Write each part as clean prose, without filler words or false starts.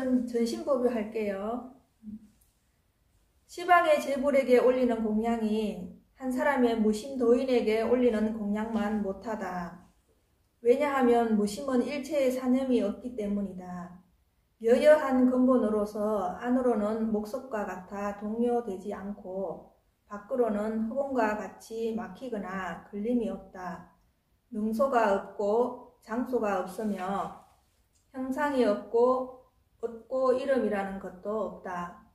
오늘은 전신법유 할게요. 시방의 재물에게 올리는 공양이 한 사람의 무심도인에게 올리는 공양만 못하다. 왜냐하면 무심은 일체의 사념이 없기 때문이다. 여여한 근본으로서 안으로는 목석과 같아 동요되지 않고 밖으로는 흑원과 같이 막히거나 걸림이 없다. 능소가 없고 장소가 없으며 형상이 없고 이름이라는 것도 없다.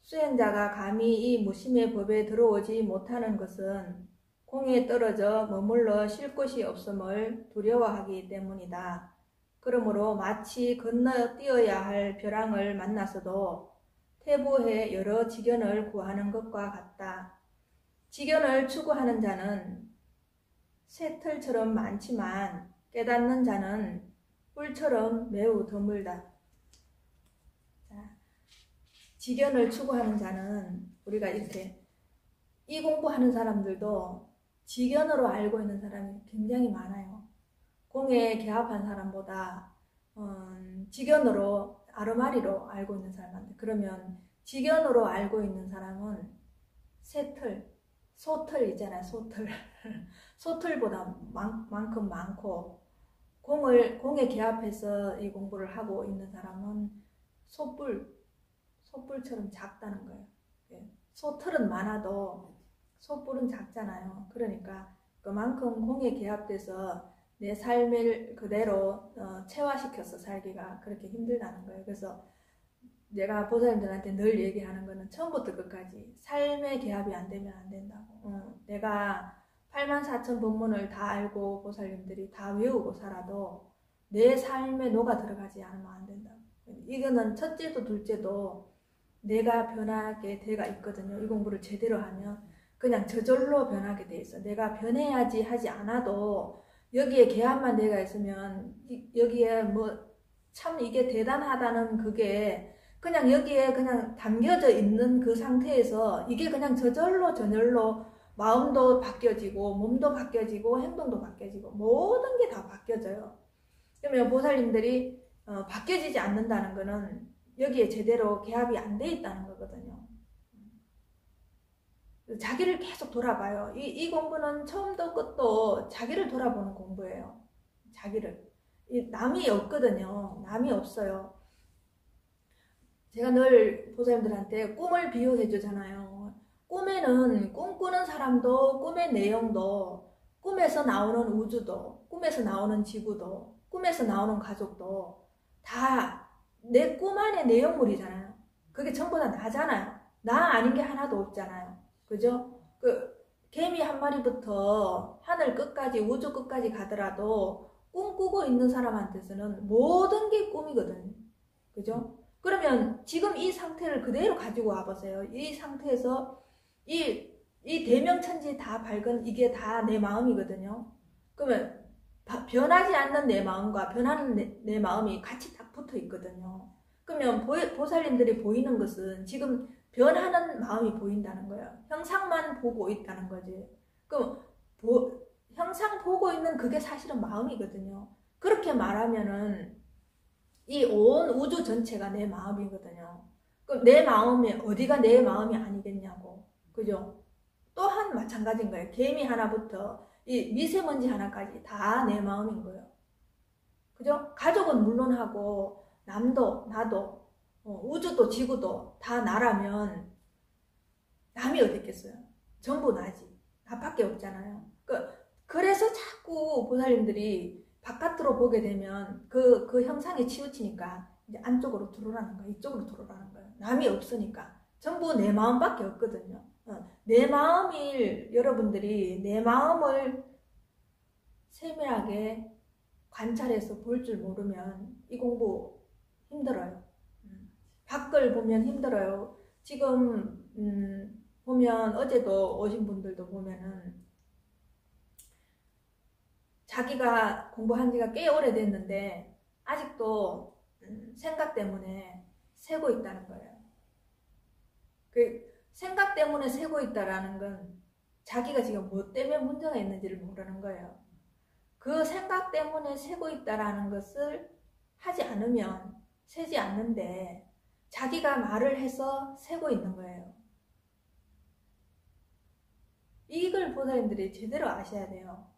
수행자가 감히 이 무심의 법에 들어오지 못하는 것은 공에 떨어져 머물러 쉴 곳이 없음을 두려워하기 때문이다. 그러므로 마치 건너뛰어야 할 벼랑을 만나서도 퇴보해 여러 지견을 구하는 것과 같다. 지견을 추구하는 자는 새털처럼 많지만 깨닫는 자는 뿔처럼 매우 드물다. 지견을 추구하는 자는 우리가 이렇게 이 공부하는 사람들도 지견으로 알고 있는 사람이 굉장히 많아요. 공에 개합한 사람보다 지견으로 아르마리로 알고 있는 사람한테 그러면 지견으로 알고 있는 사람은 새털, 소털 있잖아요. 소털 소털보다 만큼 많고 공에 개합해서 이 공부를 하고 있는 사람은 소뿔처럼 작다는 거예요. 소털은 많아도 소뿔은 작잖아요. 그러니까 그만큼 공에 개합돼서 내 삶을 그대로 체화시켜서 살기가 그렇게 힘들다는 거예요. 그래서 내가 보살님들한테 늘 얘기하는 거는 처음부터 끝까지 삶의 개합이 안 되면 안 된다고. 내가 84,000 법문을 다 알고 보살님들이 다 외우고 살아도 내 삶에 녹아 들어가지 않으면 안 된다고. 이거는 첫째도 둘째도 내가 변하게 돼가 있거든요. 이 공부를 제대로 하면 그냥 저절로 변하게 돼 있어. 내가 변해야지 하지 않아도 여기에 개합만 내가 있으면 여기에 뭐 참 이게 대단하다는 그게 그냥 여기에 그냥 담겨져 있는 그 상태에서 이게 그냥 저절로 마음도 바뀌어지고 몸도 바뀌어지고 행동도 바뀌어지고 모든 게 다 바뀌어져요. 그러면 보살님들이 바뀌어지지 않는다는 거는 여기에 제대로 개합이 안 돼 있다는 거거든요. 자기를 계속 돌아봐요. 이 공부는 처음도 끝도 자기를 돌아보는 공부예요. 자기를. 남이 없거든요. 남이 없어요. 제가 늘 보살님들한테 꿈을 비유해 주잖아요. 꿈에는 꿈꾸는 사람도 꿈의 내용도 꿈에서 나오는 우주도 꿈에서 나오는 지구도 꿈에서 나오는 가족도 다 내 꿈 안의 내용물이잖아요. 그게 전부 다 나잖아요. 나 아닌 게 하나도 없잖아요. 그죠? 개미 한 마리부터 하늘 끝까지 우주 끝까지 가더라도 꿈꾸고 있는 사람한테서는 모든 게 꿈이거든요. 그죠? 그러면 지금 이 상태를 그대로 가지고 와보세요. 이 상태에서 이 대명천지 다 밝은 이게 다 내 마음이거든요. 그러면 변하지 않는 내 마음과 변하는 내 마음이 같이 딱 붙어 있거든요. 그러면 보살님들이 보이는 것은 지금 변하는 마음이 보인다는 거예요. 형상만 보고 있다는 거지. 그럼 형상 보고 있는 그게 사실은 마음이거든요. 그렇게 말하면은 이 온 우주 전체가 내 마음이거든요. 그럼 내 마음이 어디가 내 마음이 아니겠냐고. 그죠? 또한 마찬가지인 거예요. 개미 하나부터 이 미세먼지 하나까지 다 내 마음인 거예요. 그죠? 가족은 물론하고 남도 나도 우주도 지구도 다 나라면 남이 어디 있겠어요? 전부 나지. 나밖에 없잖아요. 그래서 자꾸 보살님들이 바깥으로 보게 되면 그 형상에 치우치니까 이제 안쪽으로 들어오라는 거예요. 이쪽으로 들어오라는 거예요. 남이 없으니까. 전부 내 마음밖에 없거든요. 내 마음을 여러분들이 내 마음을 세밀하게 관찰해서 볼 줄 모르면 이 공부 힘들어요. 밖을 보면 힘들어요. 지금 보면 어제도 오신 분들도 보면은 자기가 공부한 지가 꽤 오래됐는데 아직도 생각 때문에 새고 있다는 거예요. 그 생각 때문에 새고 있다라는 건 자기가 지금 뭐 때문에 문제가 있는지를 모르는 거예요. 그 생각 때문에 새고 있다라는 것을 하지 않으면 세지 않는데 자기가 말을 해서 세고 있는 거예요. 이걸 보살님들이 제대로 아셔야 돼요.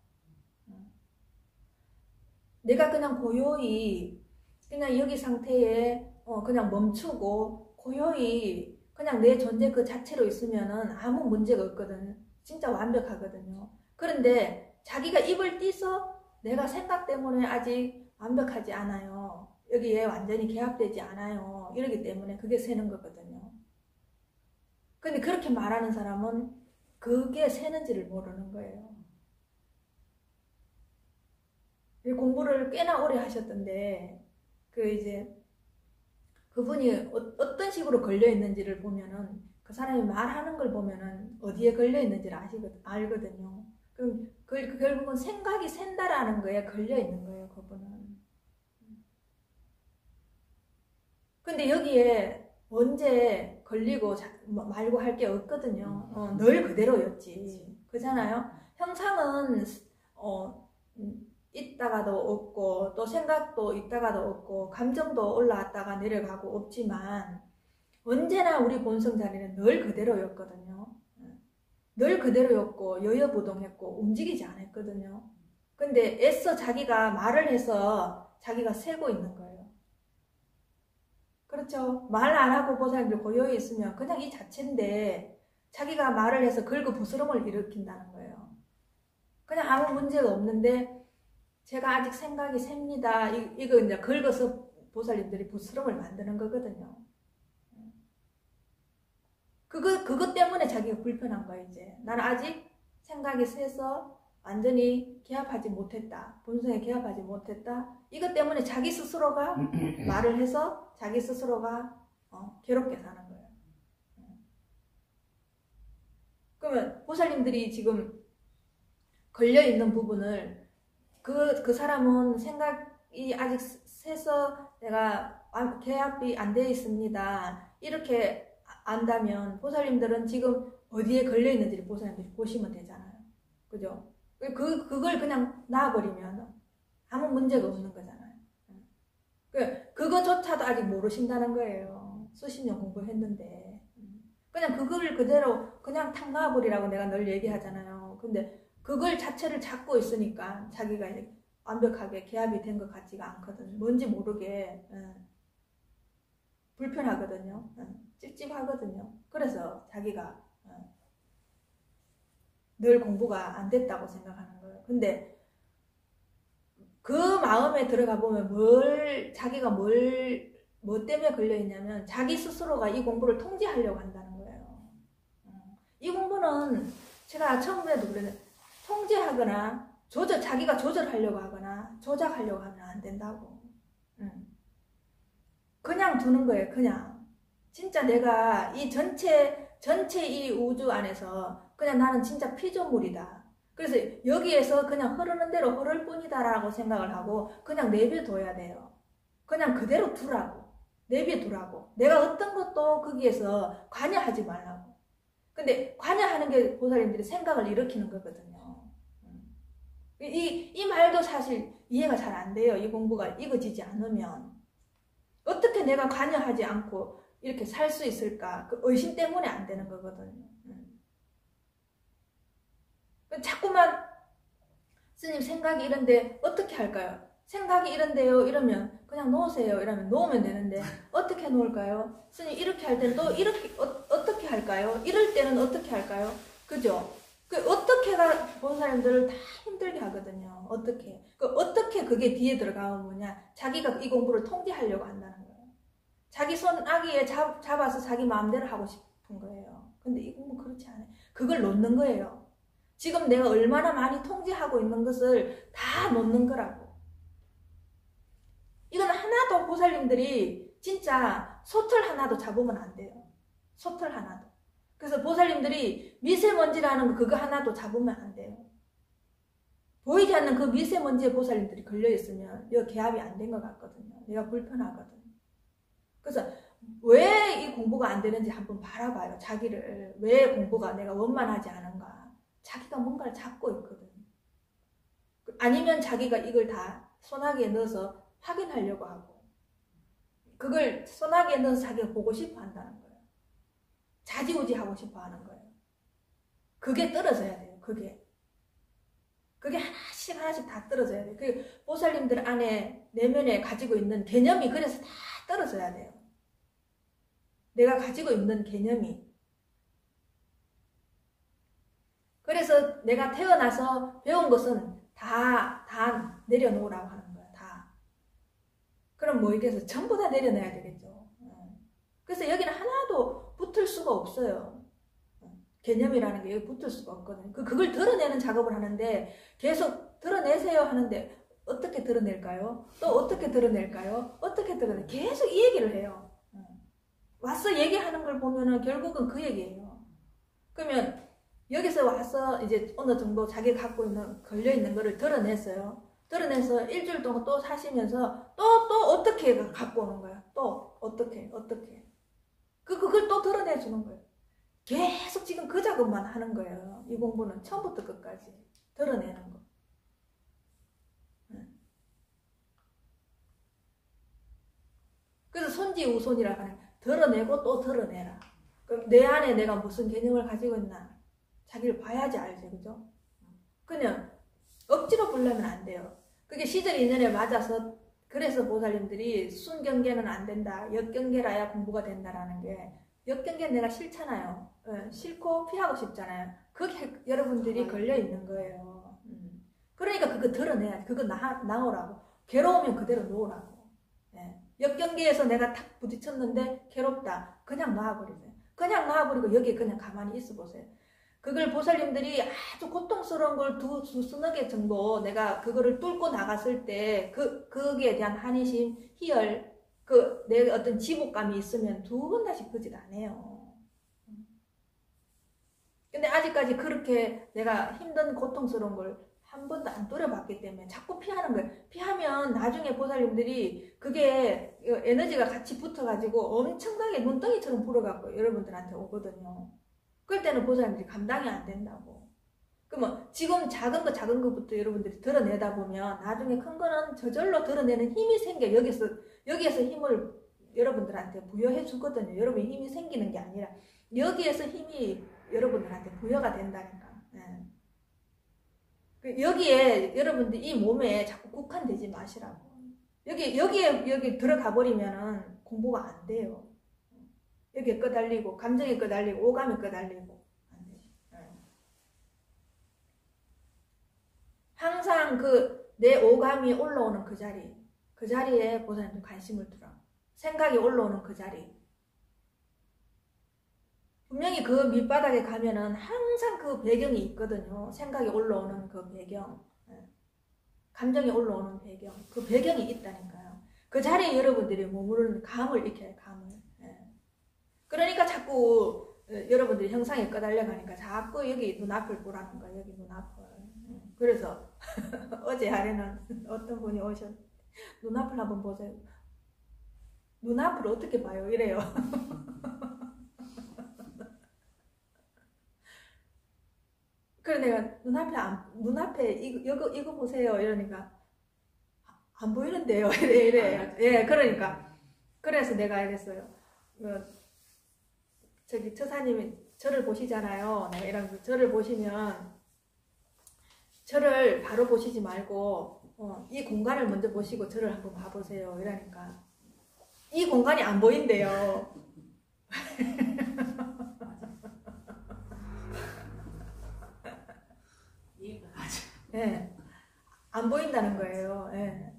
내가 그냥 고요히 그냥 여기 상태에 그냥 멈추고 고요히 그냥 내 존재 그 자체로 있으면은 아무 문제가 없거든. 진짜 완벽하거든요. 그런데 자기가 입을 띄서 내가 생각 때문에 아직 완벽하지 않아요. 여기에 완전히 개합되지 않아요. 이러기 때문에 그게 새는 거거든요. 근데 그렇게 말하는 사람은 그게 새는지를 모르는 거예요. 공부를 꽤나 오래 하셨던데 그분이 어떤 식으로 걸려 있는지를 보면은 그 사람이 말하는 걸 보면은 어디에 걸려 있는지를 알거든요. 그럼 결국은 생각이 샌다라는 거에 걸려 있는 거예요, 그분은. 근데 여기에 언제 걸리고 말고 할 게 없거든요. 늘 그대로였지. 그잖아요. 형상은 있다가도 없고 또 생각도 있다가도 없고 감정도 올라왔다가 내려가고 없지만 언제나 우리 본성 자리는 늘 그대로였거든요. 늘 그대로였고 여여부동했고 움직이지 않았거든요. 근데 애써 자기가 말을 해서 자기가 세고 있는 거예요. 그렇죠. 말 안 하고 보살님들 고요히 있으면 그냥 이 자체인데 자기가 말을 해서 긁어부스럼을 일으킨다는 거예요. 그냥 아무 문제가 없는데 제가 아직 생각이 셉니다. 이거 이제 긁어서 보살님들이 부스럼을 만드는 거거든요. 그것 때문에 자기가 불편한 거예요, 이제. 나는 아직 생각이 세서 완전히 개합하지 못했다. 본성에 개합하지 못했다. 이것 때문에 자기 스스로가 말을 해서 자기 스스로가 괴롭게 사는 거예요. 그러면 보살님들이 지금 걸려있는 부분을 그 사람은 생각이 아직 세서 내가 개합이 안 되어 있습니다. 이렇게 안다면 보살님들은 지금 어디에 걸려 있는지를 보살님들이 보시면 되잖아요. 그죠? 그걸 그냥 놔버리면 아무 문제가 없는 거잖아요. 그거조차도 아직 모르신다는 거예요. 수십 년 공부했는데. 그냥 그걸 그대로 그냥 탁 놔버리라고 내가 늘 얘기하잖아요. 근데 그걸 자체를 잡고 있으니까 자기가 이제 완벽하게 개합이 된 것 같지가 않거든. 뭔지 모르게 불편하거든요. 찝찝하거든요. 그래서 자기가 늘 공부가 안 됐다고 생각하는 거예요. 근데 그 마음에 들어가 보면 자기가 뭐 때문에 걸려있냐면 자기 스스로가 이 공부를 통제하려고 한다는 거예요. 이 공부는 제가 처음에도 그랬는데 통제하거나 자기가 조절하려고 하거나 조작하려고 하면 안 된다고. 그냥 두는 거예요. 그냥 진짜 내가 이 전체 이 우주 안에서 그냥 나는 진짜 피조물이다. 그래서 여기에서 그냥 흐르는 대로 흐를 뿐이다 라고 생각을 하고 그냥 내버려둬야 돼요. 그냥 그대로 두라고. 내버려두라고. 내가 어떤 것도 거기에서 관여하지 말라고. 근데 관여하는 게 보살님들이 생각을 일으키는 거거든요. 이 말도 사실 이해가 잘 안 돼요. 이 공부가 익어지지 않으면. 어떻게 내가 관여하지 않고 이렇게 살 수 있을까? 그 의심 때문에 안 되는 거거든요. 자꾸만 스님 생각이 이런데 어떻게 할까요? 생각이 이런데요 이러면 그냥 놓으세요 이러면 놓으면 되는데 어떻게 놓을까요? 스님 이렇게 할 때는 또 이렇게 어떻게 할까요? 이럴 때는 어떻게 할까요? 그죠? 어떻게가 본 사람들을 다 힘들게 하거든요. 어떻게 그게 뒤에 들어가면 뭐냐? 자기가 이 공부를 통제하려고 한다는 거예요. 자기 손아귀에 잡아서 자기 마음대로 하고 싶은 거예요. 근데 이 공부 그렇지 않아요. 그걸 놓는 거예요. 지금 내가 얼마나 많이 통제하고 있는 것을 다 놓는 거라고. 이건 하나도 보살님들이 진짜 소털 하나도 잡으면 안 돼요. 소털 하나도. 그래서 보살님들이 미세먼지라는 그거 하나도 잡으면 안 돼요. 보이지 않는 그 미세먼지에 보살님들이 걸려있으면 여기 개합이 안 된 것 같거든요. 내가 불편하거든요. 그래서 왜 이 공부가 안 되는지 한번 바라봐요. 자기를. 왜 공부가 내가 원만하지 않은가. 자기가 뭔가를 잡고 있거든요. 아니면 자기가 이걸 다 손아귀에 넣어서 확인하려고 하고 그걸 소나기에 넣어서 자기가 보고 싶어 한다는 거예요. 자지우지 하고 싶어 하는 거예요. 그게 떨어져야 돼요. 그게 하나씩 하나씩 다 떨어져야 돼요. 그 보살님들 안에 내면에 가지고 있는 개념이 그래서 다 떨어져야 돼요. 내가 가지고 있는 개념이. 그래서 내가 태어나서 배운 것은 다 내려놓으라고 하는 거야. 다. 그럼 뭐 이래서 전부 다 내려놔야 되겠죠. 그래서 여기는 하나도 붙을 수가 없어요. 개념이라는 게 여기 붙을 수가 없거든요. 그걸 드러내는 작업을 하는데 계속 드러내세요 하는데 어떻게 드러낼까요? 또 어떻게 드러낼까요? 어떻게 드러내? 계속 이 얘기를 해요. 와서 얘기하는 걸 보면은 결국은 그 얘기예요. 그러면 여기서 와서 이제 어느 정도 자기가 갖고 있는 걸려있는 거를 드러냈어요. 드러내서 일주일 동안 또 사시면서 또 어떻게 갖고 오는 거야. 또 어떻게 그걸 또 드러내주는 거예요. 계속 지금 그 작업만 하는 거예요. 이 공부는 처음부터 끝까지 드러내는 거. 그래서 손지우손이라고 하는 드러내고 또 드러내라. 그럼 내 안에 내가 무슨 개념을 가지고 있나 자기를 봐야지 알지, 그죠? 그냥 억지로 보려면 안 돼요. 그게 시절 인연에 맞아서 그래서 보살님들이 순경계는 안 된다. 역경계라야 공부가 된다라는 게 역경계는 내가 싫잖아요. 싫고 피하고 싶잖아요. 그게 여러분들이 걸려있는 거예요. 그러니까 그거 드러내야 그거 나오라고. 괴로우면 그대로 놓으라고. 역경계에서 내가 탁 부딪혔는데 괴롭다. 그냥 놔버리세요. 그냥 놔버리고 여기 그냥 가만히 있어 보세요. 그걸 보살님들이 아주 고통스러운 걸 두서너 개 정도 내가 그거를 뚫고 나갔을 때 거기에 대한 한의심, 희열, 내 어떤 지복감이 있으면 두 번 다시 그 짓 안 해요. 근데 아직까지 그렇게 내가 힘든 고통스러운 걸 한 번도 안 뚫어봤기 때문에 자꾸 피하는 거예요. 피하면 나중에 보살님들이 그게 에너지가 같이 붙어가지고 엄청나게 눈덩이처럼 불어갖고 여러분들한테 오거든요. 그럴 때는 보살님들이 감당이 안 된다고. 그러면 지금 작은 거부터 여러분들이 드러내다 보면 나중에 큰 거는 저절로 드러내는 힘이 생겨. 여기에서 힘을 여러분들한테 부여해 주거든요. 여러분이 힘이 생기는 게 아니라 여기에서 힘이 여러분들한테 부여가 된다니까. 여기에 여러분들 이 몸에 자꾸 국한되지 마시라고. 여기 들어가 버리면은 공부가 안 돼요. 여기에 끄달리고 감정에 끄달리고 오감에 끄달리고 안 되지. 항상 내 오감이 올라오는 그 자리에 보살님 관심을 두라. 생각이 올라오는 그 자리. 분명히 그 밑바닥에 가면은 항상 그 배경이 있거든요. 생각이 올라오는 그 배경, 감정이 올라오는 배경, 그 배경이 있다니까요. 그 자리에 여러분들이 머무르는 감을 익혀요. 감을. 그러니까 자꾸 여러분들이 형상에 꺼달려가니까 자꾸 여기 눈앞을 보라는 거야. 여기 눈앞을. 그래서 어제 하루는 어떤 분이 눈앞을 한번 보세요. 눈앞을 어떻게 봐요? 이래요. 그래 내가 눈앞에 이거 보세요 이러니까 안 보이는데요 이래. 예, 그러니까 그래서 내가 이랬어요. 저기 처사님이 저를 보시잖아요. 내가 이러면서 저를 보시면 저를 바로 보시지 말고 이 공간을 먼저 보시고 저를 한번 봐보세요. 이러니까 이 공간이 안 보인대요. 예, 안 보인다는 거예요. 예.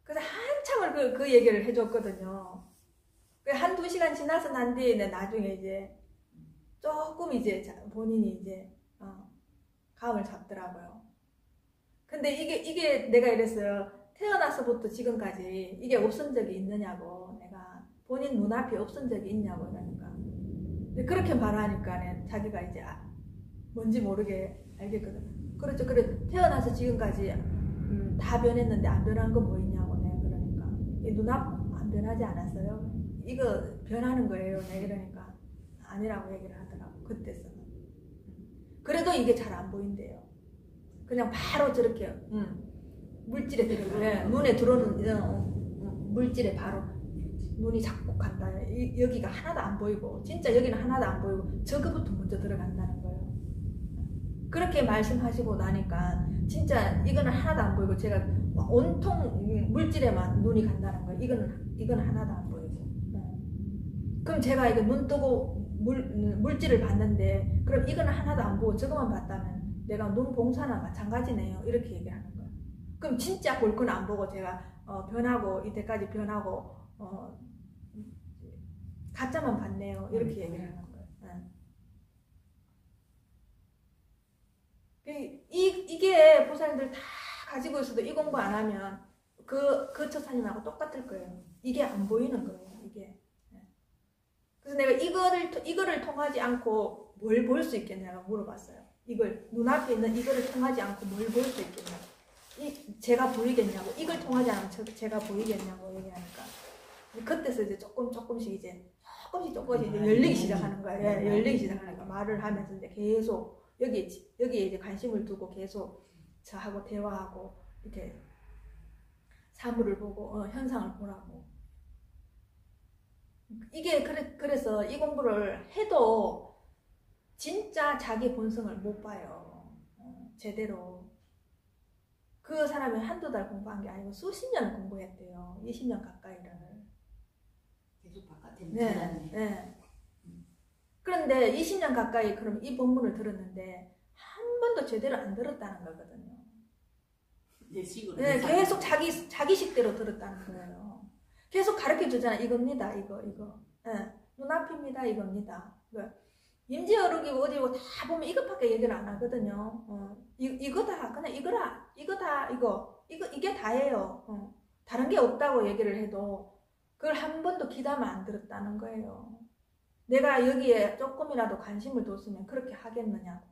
그래서 한참을 그 얘기를 해줬거든요. 한두 시간 지나서 난 뒤에 나중에 이제 조금 이제 본인이 이제 감을 잡더라고요. 근데 이게 내가 이랬어요. 태어나서부터 지금까지 이게 없은 적이 있느냐고. 내가 본인 눈앞이 없은 적이 있냐고. 그러니까 그렇게 말하니까 자기가 이제 뭔지 모르게 알겠거든. 그렇죠. 그래 태어나서 지금까지 다 변했는데 안 변한 건 뭐 있냐고. 내가 그러니까 이 눈앞 안 변하지 않았어요? 이거 변하는 거예요. 내가 이러니까 아니라고 얘기를 하더라고. 그때서는. 그래도 이게 잘 안 보인대요. 그냥 바로 저렇게 물질에 들어오는 눈에 들어오는 물질에 바로 눈이 자꾸 간다. 여기가 하나도 안 보이고 진짜 여기는 하나도 안 보이고 저거부터 먼저 들어간다는 거예요. 그렇게 말씀하시고 나니까 진짜 이거는 하나도 안 보이고 제가 온통 물질에만 눈이 간다는 거예요. 이거는 하나도 안 보이고. 그럼 제가 이거 눈 뜨고 물질을 봤는데 그럼 이거는 하나도 안 보고 저거만 봤다면 내가 눈 봉사나 마찬가지네요. 이렇게 얘기하는 거예요. 그럼 진짜 볼 건 안 보고 제가 변하고 이때까지 변하고 가짜만 봤네요. 이렇게 얘기를 하는 거예요. 이게 보살님들 다 가지고 있어도 이 공부 안 하면 그 처사님하고 똑같을 거예요. 이게 안 보이는 거예요. 이게. 그래서 내가 이거를 통하지 않고 뭘 볼 수 있겠냐고 물어봤어요. 이걸 눈앞에 있는 이거를 통하지 않고 뭘 볼 수 있겠냐고. 제가 보이겠냐고. 이걸 통하지 않으면 제가 보이겠냐고 얘기하니까 그때서 이제 조금씩 이제 열리기 시작하는 거예요. 열리기 시작하니까 말을 하면서 이제 계속 여기에 이제 관심을 두고 계속 저하고 대화하고 이렇게 사물을 보고 현상을 보라고. 이게 그래서 이 공부를 해도 진짜 자기 본성을 못 봐요. 제대로. 그 사람이 한두 달 공부한 게 아니고 수십 년 공부했대요. 20년 가까이를. 계속 바깥에 네. 그런데 20년 가까이 그럼 이 본문을 들었는데 한 번도 제대로 안 들었다는 거거든요. 네, 계속 자기식대로 들었다는 거예요. 계속 가르쳐 주잖아. 이겁니다. 이거. 네, 눈앞입니다. 이겁니다. 임지어록이 어디고 다 보면 이것밖에 얘기를 안 하거든요. 이거다. 그냥 이거라. 이거다. 이게 다예요. 다른 게 없다고 얘기를 해도 그걸 한 번도 귀담아 안 들었다는 거예요. 내가 여기에 조금이라도 관심을 뒀으면 그렇게 하겠느냐고.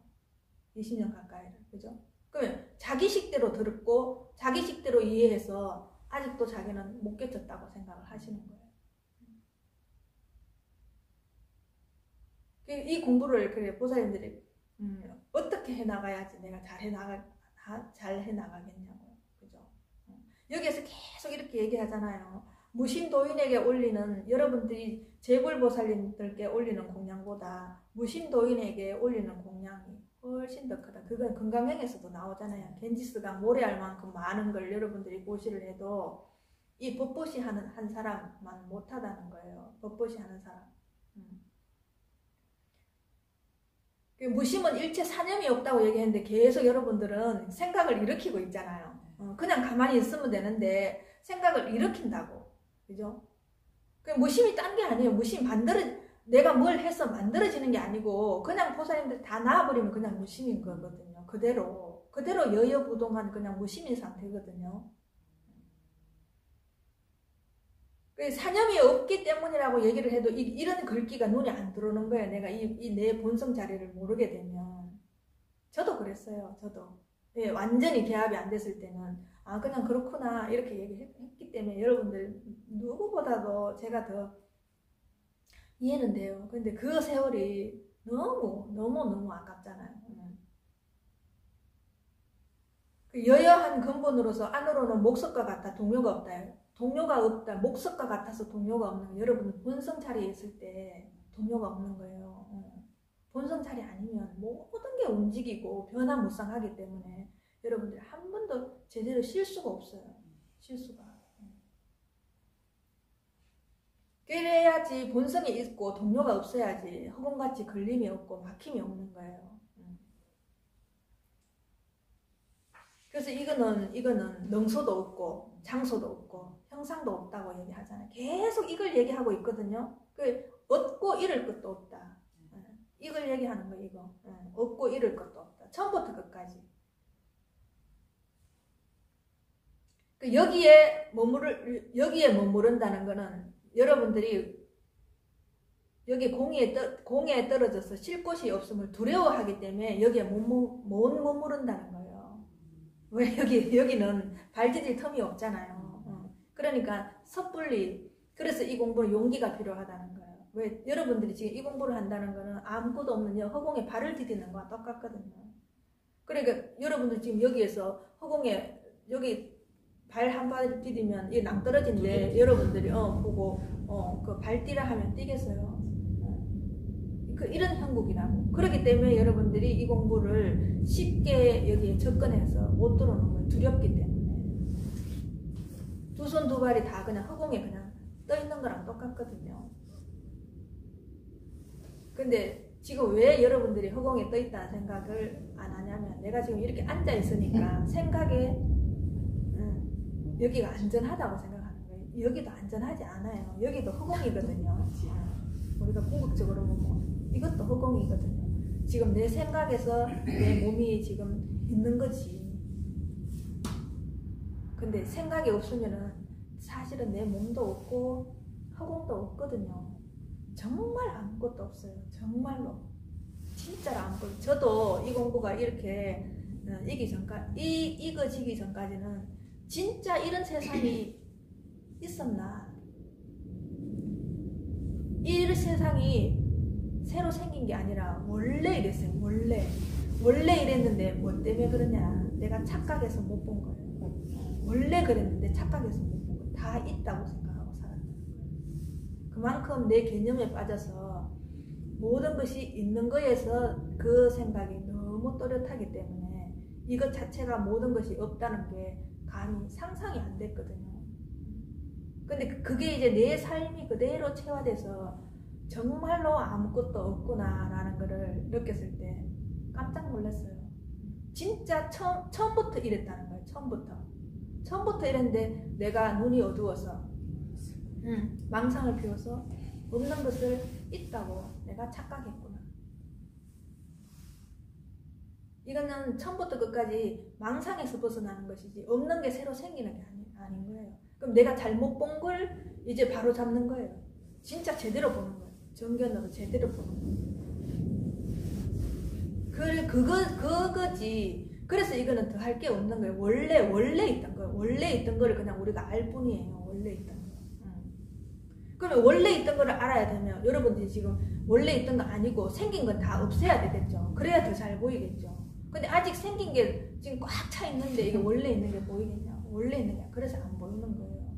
20년 가까이를. 그죠? 그러면 자기식대로 들었고 자기식대로 이해해서 아직도 자기는 못 깨쳤다고 생각을 하시는 거예요. 이 공부를 그래 보살님들이 어떻게 해나가야지 내가 잘 해나가겠냐고. 그죠? 여기에서 계속 이렇게 얘기하잖아요. 무심도인에게 올리는, 여러분들이 재불보살님들께 올리는 공양보다 무심도인에게 올리는 공양이 훨씬 더 크다. 그건 건강행에서도 나오잖아요. 겐지스강 모래알 만큼 많은 걸 여러분들이 보시를 해도 이 법보시 하는 한 사람만 못하다는 거예요. 법보시 하는 사람. 무심은 일체 사념이 없다고 얘기했는데 계속 여러분들은 생각을 일으키고 있잖아요. 그냥 가만히 있으면 되는데 생각을 일으킨다고. 그죠? 무심이 딴 게 아니에요. 무심 내가 뭘 해서 만들어지는 게 아니고 그냥 보살님들 다 나와버리면 그냥 무심인 거거든요. 그대로 여여부동한 그냥 무심인 상태거든요. 사념이 없기 때문이라고 얘기를 해도 이런 글귀가 눈에 안 들어오는 거예요. 내가 이 내 본성 자리를 모르게 되면. 저도 그랬어요. 저도. 예, 완전히 개합이 안 됐을 때는 그냥 그렇구나 이렇게 얘기했기 때문에 여러분들 누구보다도 제가 더 이해는 돼요. 근데 그 세월이 너무 아깝잖아요. 여여한 근본으로서 안으로는 목석과 같아 동료가 없다. 동료가 없다. 목석과 같아서 동료가 없는 거예요. 여러분 본성 자리에 있을 때 동료가 없는 거예요. 본성 자리 아니면 모든 게 움직이고 변화무쌍하기 때문에 여러분들이 한 번도 제대로 쉴 수가 없어요. 쉴 수가. 그래야지 본성이 있고 동료가 없어야지 허공같이 걸림이 없고 막힘이 없는 거예요. 그래서 이거는 명소도 없고 장소도 없고 형상도 없다고 얘기하잖아요. 계속 이걸 얘기하고 있거든요. 얻고 잃을 것도 없다. 이걸 얘기하는 거예요. 이거. 얻고 잃을 것도 없다. 처음부터 끝까지. 여기에 머무른다는 거는 여러분들이 여기 공에 떨어져서 쉴 곳이 없음을 두려워하기 때문에 여기에 못 머무른다는 거예요. 왜 여기는 발 디딜 틈이 없잖아요. 그러니까 섣불리. 그래서 이 공부는 용기가 필요하다는 거예요. 왜 여러분들이 지금 이 공부를 한다는 거는 아무것도 없는 허공에 발을 디디는 거와 똑같거든요. 그러니까 여러분들 지금 여기에서 허공에 여기 발 한 발 디디면 이 낭떠러지인데 여러분들이 보고 그 발 뛰라 하면 뛰겠어요. 이런 형국이라고. 그렇기 때문에 여러분들이 이 공부를 쉽게 여기에 접근해서 못 들어오는 거예요. 두렵기 때문에. 두 손 두 발이 다 그냥 허공에 그냥 떠 있는 거랑 똑같거든요. 근데 지금 왜 여러분들이 허공에 떠 있다는 생각을 안 하냐면, 내가 지금 이렇게 앉아 있으니까 생각에 여기가 안전하다고 생각하는 거예요. 여기도 안전하지 않아요. 여기도 허공이거든요. 우리가 궁극적으로 보면 이것도 허공이거든요. 지금 내 생각에서 내 몸이 지금 있는 거지. 근데 생각이 없으면은 사실은 내 몸도 없고 허공도 없거든요. 정말 아무것도 없어요. 정말로. 진짜로 아무것도. 저도 이 공부가 이렇게 이거지기 전까지는 진짜 이런 세상이 있었나. 이 세상이 새로 생긴 게 아니라 원래 이랬어요. 원래 이랬는데 뭐 때문에 그러냐. 내가 착각해서 못 본 거예요. 원래 그랬는데 착각해서 못 본 거예요. 다 있다고 생각하고 살았다는 거예요. 그만큼 내 개념에 빠져서 모든 것이 있는 거에서 그 생각이 너무 또렷하기 때문에 이것 자체가 모든 것이 없다는 게 감히 상상이 안 됐거든요. 근데 그게 이제 내 삶이 그대로 체화돼서 정말로 아무것도 없구나 라는 거를 느꼈을 때 깜짝 놀랐어요. 진짜 처음부터 이랬다는 거예요. 처음부터 이랬는데 내가 눈이 어두워서 망상을 피워서 없는 것을 있다고 내가 착각했구나. 이거는 처음부터 끝까지 망상에서 벗어나는 것이지 없는 게 새로 생기는 게 아닌 거예요. 그럼 내가 잘못 본 걸 이제 바로 잡는 거예요. 진짜 제대로 보는 거예요. 정견으로 제대로 보는 거예요. 그거지. 그래서 이거는 더 할 게 없는 거예요. 원래 있던 거예요. 원래 있던 거를 그냥 우리가 알 뿐이에요. 원래 있던 거. 그러면 원래 있던 거를 알아야 되면 여러분들이 지금 원래 있던 거 아니고 생긴 건 다 없애야 되겠죠. 그래야 더 잘 보이겠죠. 근데 아직 생긴 게 지금 꽉 차 있는데 이게 원래 있는 게 보이겠냐? 원래 있는 게 그래서 안 보이는 거예요.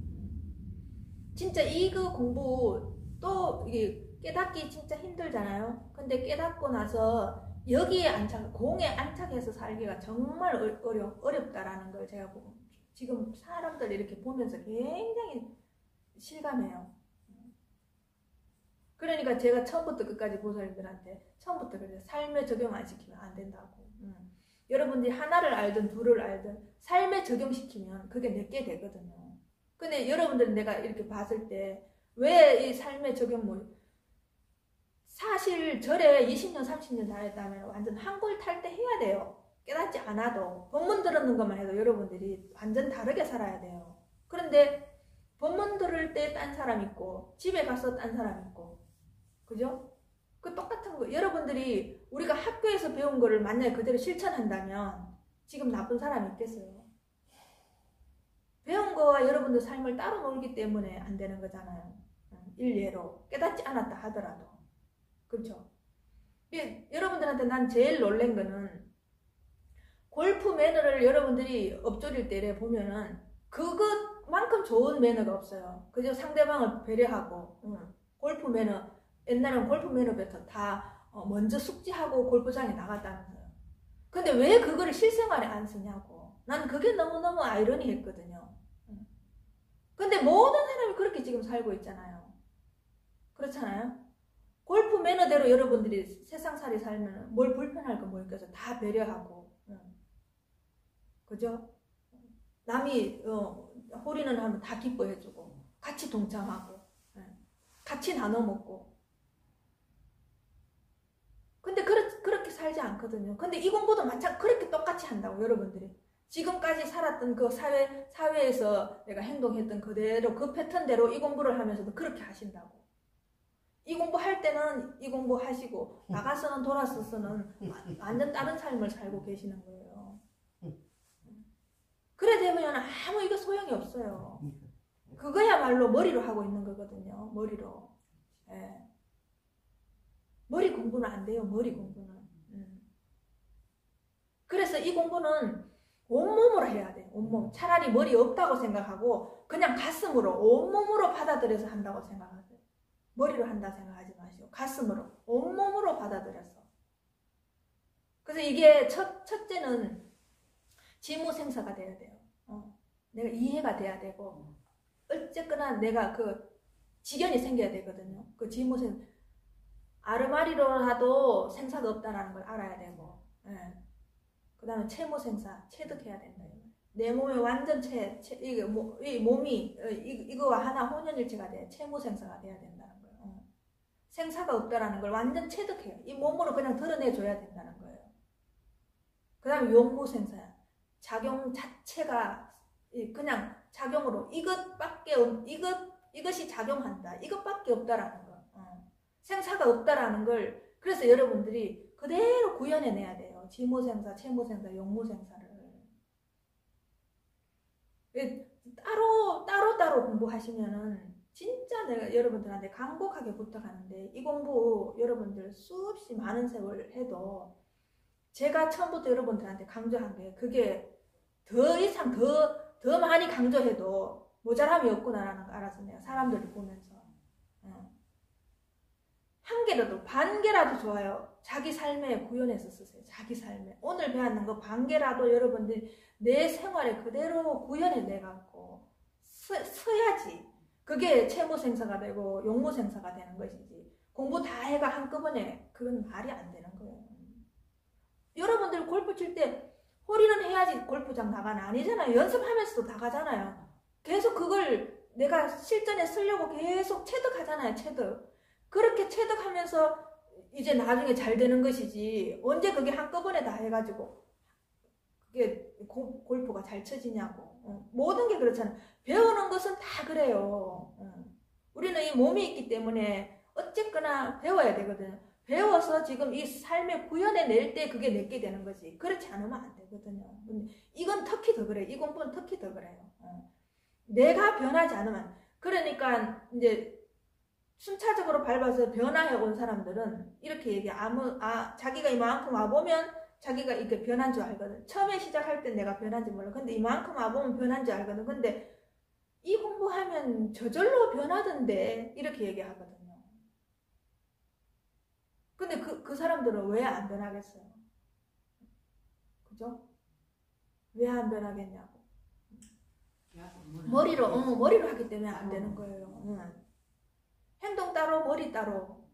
진짜 이거 공부 또 이게 깨닫기 진짜 힘들잖아요. 근데 깨닫고 나서 여기에 공에 안착해서 살기가 정말 어렵다라는 걸 제가 지금 사람들 이렇게 보면서 굉장히 실감해요. 그러니까 제가 처음부터 끝까지 보살님들한테 처음부터 그래요. 삶에 적용 안 시키면 안 된다고. 여러분들이 하나를 알든 둘을 알든 삶에 적용시키면 그게 내게 되거든요. 근데 여러분들은 내가 이렇게 봤을 때 왜 이 삶에 적용 사실 절에 20년 30년 다녔다면 완전 한골 탈 때 해야 돼요. 깨닫지 않아도 법문 들었는 것만 해도 여러분들이 완전 다르게 살아야 돼요. 그런데 법문 들을 때 딴 사람 있고 집에 가서 딴 사람 있고 그죠? 그 똑같은 거. 여러분들이 우리가 학교에서 배운 거를 만약에 그대로 실천한다면 지금 나쁜 사람이 있겠어요? 배운 거와 여러분들 삶을 따로 놀기 때문에 안 되는 거잖아요. 일례로 깨닫지 않았다 하더라도. 그렇죠? 여러분들한테 난 제일 놀란 거는 골프 매너를 여러분들이 엎조릴 때 보면은 그것만큼 좋은 매너가 없어요. 그죠? 상대방을 배려하고 골프 매너 옛날엔 골프 매너부터 다 먼저 숙지하고 골프장에 나갔다면서요. 근데 왜 그거를 실생활에 안 쓰냐고. 난 그게 너무너무 아이러니했거든요. 근데 모든 사람이 그렇게 지금 살고 있잖아요. 그렇잖아요? 골프 매너대로 여러분들이 세상살이 살면 뭘 불편할 거 뭐 있겠어. 다 배려하고. 그죠? 남이 홀인을 하면 다 기뻐해주고 같이 동참하고 같이 나눠 먹고. 근데 그렇게 살지 않거든요. 근데 이 공부도 그렇게 똑같이 한다고 여러분들이. 지금까지 살았던 그 사회에서 내가 행동했던 그대로 그 패턴대로 이 공부를 하면서도 그렇게 하신다고. 이 공부할 때는 이 공부 하시고 나가서는 돌아서서는 완전 다른 삶을 살고 계시는 거예요. 그래 되면 아무 이거 소용이 없어요. 그거야말로 머리로 하고 있는 거거든요. 머리로. 예. 머리 공부는 안 돼요. 머리 공부는. 그래서 이 공부는 온몸으로 해야 돼. 온몸. 차라리 머리 없다고 생각하고 그냥 가슴으로 온몸으로 받아들여서 한다고 생각하세요. 머리로 한다 생각하지 마시고 가슴으로 온몸으로 받아들여서. 그래서 이게 첫째는 지무생사가 돼야 돼요. 내가 이해가 돼야 되고 어쨌거나 내가 그 지견이 생겨야 되거든요. 그 지무생 아르마리로라도 생사가 없다라는 걸 알아야 되고, 예. 그 다음에 채무생사, 체득해야 된다. 내 몸에 완전 이 몸이 이거와 하나 혼연일체가 돼야 채무생사가 돼야 된다는 거예요. 생사가 없다라는 걸 완전 체득해요. 이 몸으로 그냥 드러내줘야 된다는 거예요. 그 다음에 용무생사야. 작용 자체가 그냥 작용으로 이것이 작용한다. 이것밖에 없다라는 거. 생사가 없다라는 걸 그래서 여러분들이 그대로 구현해내야 돼요. 지무생사, 채무생사, 용무생사를. 따로 공부하시면은 진짜 내가 여러분들한테 강곡하게 부탁하는데 이 공부 여러분들 수없이 많은 세월 해도 제가 처음부터 여러분들한테 강조한 게 그게 더 이상 더 많이 강조해도 모자람이 없구나라는 거 알아서 내가 사람들을 보면서 한 개라도 반 개라도 좋아요. 자기 삶에 구현해서 쓰세요. 자기 삶에 오늘 배웠는 거 반 개라도 여러분들이 내 생활에 그대로 구현해내갖고 써야지. 그게 채무생사가 되고 용무생사가 되는 것이지. 공부 다 해가 한꺼번에 그건 말이 안 되는 거예요. 여러분들 골프 칠 때 홀인은 해야지 골프장 나가는 아니잖아요. 연습하면서도 다 가잖아요. 계속 그걸 내가 실전에 쓰려고 계속 체득하잖아요. 체득. 그렇게 체득하면서 이제 나중에 잘 되는 것이지 언제 그게 한꺼번에 다 해가지고 그게 골프가 잘 쳐지냐고. 모든 게 그렇잖아요. 배우는 것은 다 그래요. 우리는 이 몸이 있기 때문에 어쨌거나 배워야 되거든요. 배워서 지금 이 삶에 구현해낼 때 그게 내게 되는 거지. 그렇지 않으면 안 되거든요. 이건 특히 더 그래요. 이 공부는 특히 더 그래요. 내가 변하지 않으면. 그러니까 이제 순차적으로 밟아서 변화해 온 사람들은 이렇게 얘기해. 자기가 이만큼 와보면 자기가 이렇게 변한 줄 알거든. 처음에 시작할 땐 내가 변한지 몰라. 근데 이만큼 와보면 변한 줄 알거든. 근데 이 공부하면 저절로 변하던데 이렇게 얘기하거든요. 근데 그 사람들은 왜 안 변하겠어요? 그죠? 왜 안 변하겠냐고. 머리로 하기 때문에 안 되는 거예요. 행동 따로 머리 따로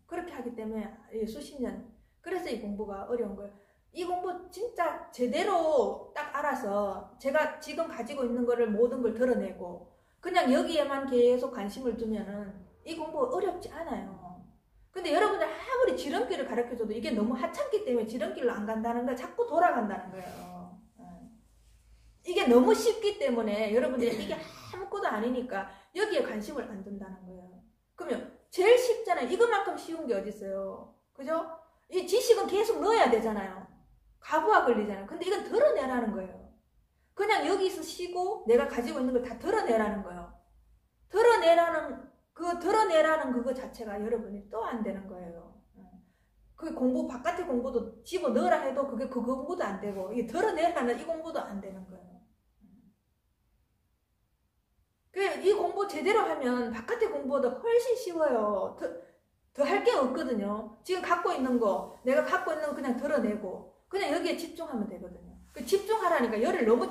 그렇게 하기 때문에 수십 년. 그래서 이 공부가 어려운 거예요. 이 공부 진짜 제대로 딱 알아서 제가 지금 가지고 있는 거를 모든 걸 드러내고 그냥 여기에만 계속 관심을 두면은 이 공부 어렵지 않아요. 근데 여러분들 아무리 지름길을 가르쳐줘도 이게 너무 하찮기 때문에 지름길로 안 간다는 거 자꾸 돌아간다는 거예요. 이게 너무 쉽기 때문에 여러분들이 이게 아무것도 아니니까 여기에 관심을 안 둔다는 거예요. 그러면 제일 쉽잖아요. 이것만큼 쉬운 게 어디 있어요. 그죠? 이 지식은 계속 넣어야 되잖아요. 가부화 걸리잖아요. 근데 이건 드러내라는 거예요. 그냥 여기서 쉬고 내가 가지고 있는 걸 다 드러내라는 거예요. 드러내라는 그거 자체가 여러분이 또 안 되는 거예요. 그 공부, 바깥의 공부도 집어 넣으라 해도 그 공부도 안 되고, 이게 드러내라는 이 공부도 안 되는 거예요. 이 공부 제대로 하면 바깥의 공부보다 훨씬 쉬워요. 더 할 게 없거든요. 지금 갖고 있는 거, 내가 갖고 있는 거 그냥 드러내고, 그냥 여기에 집중하면 되거든요. 집중하라니까 열을 너무,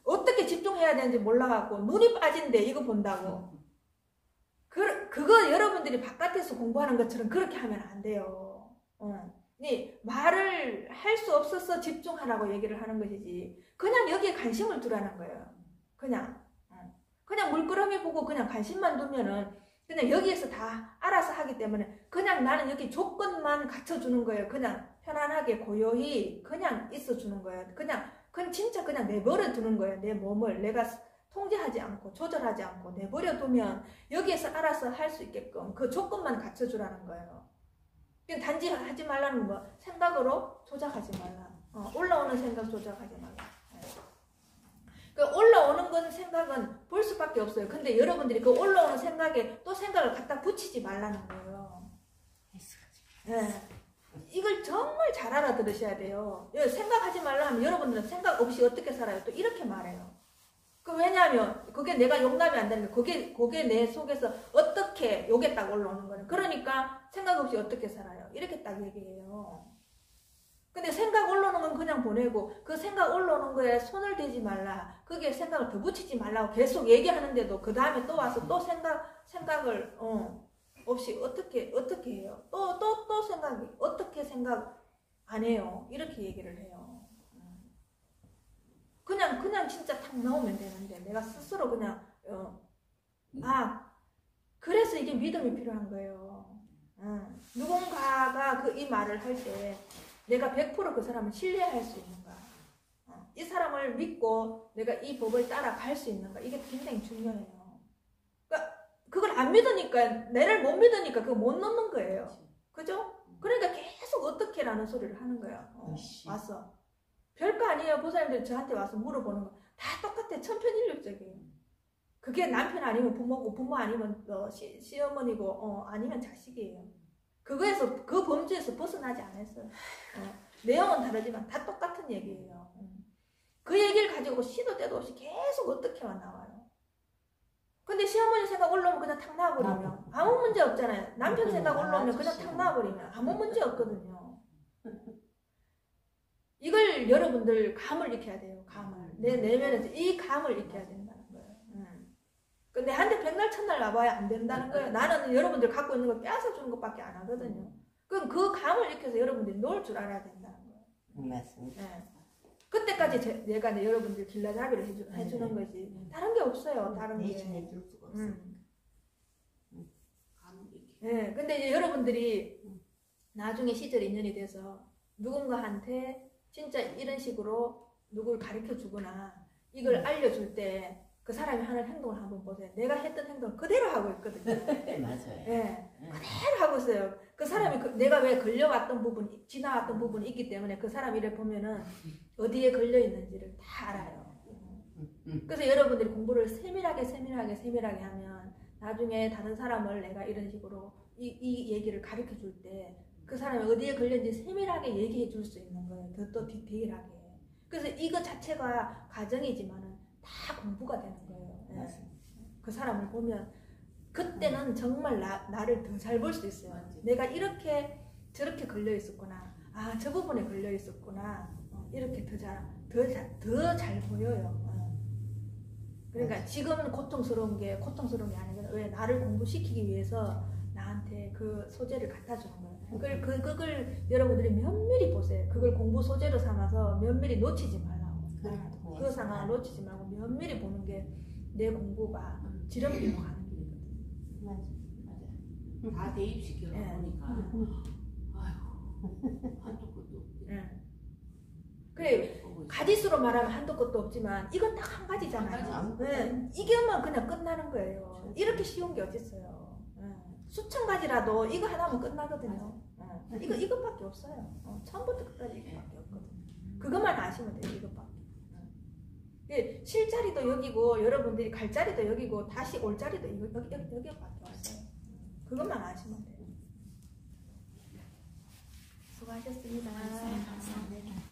어떻게 집중해야 되는지 몰라갖고, 눈이 빠진대, 이거 본다고. 그거 여러분들이 바깥에서 공부하는 것처럼 그렇게 하면 안 돼요. 말을 할 수 없어서 집중하라고 얘기를 하는 것이지, 그냥 여기에 관심을 두라는 거예요. 그냥 물끄러미 보고 그냥 관심만 두면은 그냥 여기에서 다 알아서 하기 때문에 그냥 나는 여기 조건만 갖춰주는 거예요. 그냥 편안하게 고요히 그냥 있어주는 거예요. 그냥 진짜 그냥 내버려 두는 거예요. 내 몸을 내가 통제하지 않고 조절하지 않고 내버려 두면 여기에서 알아서 할 수 있게끔 그 조건만 갖춰주라는 거예요. 단지 하지 말라는 거, 생각으로 조작하지 말라. 올라오는 생각 조작하지 말라. 올라오는 건 생각은 볼 수밖에 없어요. 근데 여러분들이 그 올라오는 생각에 또 생각을 갖다 붙이지 말라는 거예요. 네. 이걸 정말 잘 알아들으셔야 돼요. 생각하지 말라 하면 여러분들은 생각 없이 어떻게 살아요? 또 이렇게 말해요. 왜냐하면 그게 내가 용납이 안 되는 거, 그게 내 속에서 어떻게 요게 딱 올라오는 거예요. 그러니까 생각 없이 어떻게 살아요? 이렇게 딱 얘기해요. 근데 생각 올라오는 건 그냥 보내고 그 생각 올라오는 거에 손을 대지 말라. 그게 생각을 더 붙이지 말라고 계속 얘기하는데도 그 다음에 또 와서 또 생각을 없이 어떻게 해요? 또 생각이 어떻게 생각 안 해요? 이렇게 얘기를 해요. 그냥 진짜 탁 나오면 되는데 내가 스스로 그냥 그래서 이게 믿음이 필요한 거예요. 누군가가 이 말을 할 때 내가 100% 그 사람을 신뢰할 수 있는가, 이 사람을 믿고 내가 이 법을 따라갈 수 있는가, 이게 굉장히 중요해요. 그러니까 그걸 안 믿으니까, 내를 못 믿으니까 그거 못 넣는 거예요. 그죠? 그러니까 계속 어떻게라는 소리를 하는 거예요. 와서 별거 아니에요. 보살님들이 저한테 와서 물어보는 거 다 똑같아. 천편일률적이에요. 그게 남편 아니면 부모고, 부모 아니면 시어머니고, 아니면 자식이에요. 그거에서, 그 범주에서 벗어나지 않았어요. 내용은 다르지만 다 똑같은 얘기예요. 그 얘기를 가지고 시도 때도 없이 계속 어떻게만 나와요. 근데 시어머니 생각 올라오면 그냥 탁 나와버리면 아무 문제 없잖아요. 남편 생각 올라오면 그냥 탁 나와버리면 아무 문제 없거든요. 이걸 여러분들 감을 익혀야 돼요. 감을. 내 내면에서 이 감을 익혀야 된다는 거예요. 근데 한테 백날 첫날 나봐야 안 된다는 거예요. 나는 여러분들 갖고 있는 걸 빼앗아 주는 것밖에 안 하거든요. 그럼 그 감을 익혀서 여러분들이 놓을 줄 알아야 된다는 거예요. 맞습니다. 네. 그때까지 내가 여러분들 길라잡이를 해주는 거지. 다른 게 없어요. 다른 게. 대신해줄 수가 없어. 네. 근데 이제 여러분들이 나중에 시절 인연이 돼서 누군가한테 진짜 이런 식으로 누굴 가르쳐 주거나 이걸 알려줄 때 그 사람이 하는 행동을 한번 보세요. 내가 했던 행동을 그대로 하고 있거든요. 맞아요. 네. 그대로 하고 있어요. 그 사람이 내가 왜 걸려왔던 부분, 지나왔던 부분이 있기 때문에 그 사람 일을 보면은 어디에 걸려 있는지를 다 알아요. 그래서 여러분들이 공부를 세밀하게 하면 나중에 다른 사람을 내가 이런 식으로 이 얘기를 가르쳐 줄 때 그 사람이 어디에 걸렸는지 세밀하게 얘기해 줄 수 있는 거예요. 더 디테일하게. 그래서 이거 자체가 과정이지만은 다 공부가 되는 거예요. 네. 그 사람을 보면 그때는 정말 나를 더 잘 볼 수 있어요. 내가 이렇게 저렇게 걸려 있었구나. 저 부분에 걸려 있었구나. 이렇게 더 잘 보여요. 그러니까 지금은 고통스러운 게 아니라 왜 나를 공부시키기 위해서 나한테 그 소재를 갖다 주는 거예요. 그걸 여러분들이 면밀히 보세요. 그걸 공부 소재로 삼아서 면밀히 놓치지 말라고. 그 상황을 놓치지 말고 면밀히 보는 게 내 공부가 지름길로 가는 길이거든요. 맞아. 다 대입시켜 보니까 아이고 한도 끝도 없지. 그래 가지수로 말하면 한도 끝도 없지만 이건 딱 한 가지잖아요. 이게만 그냥 끝나는 거예요. 이렇게 쉬운 게 어딨어요. 수천 가지라도 이거 하나면 끝나거든요. 이것밖에 없어요. 처음부터 끝까지 이것밖에 없거든요. 그것만 아시면 돼요. 이것밖에. 실 자리도 여기고 여러분들이 갈 자리도 여기고 다시 올 자리도 여기밖에 없어요. 그것만 아시면 돼요. 수고하셨습니다. 감사합니다.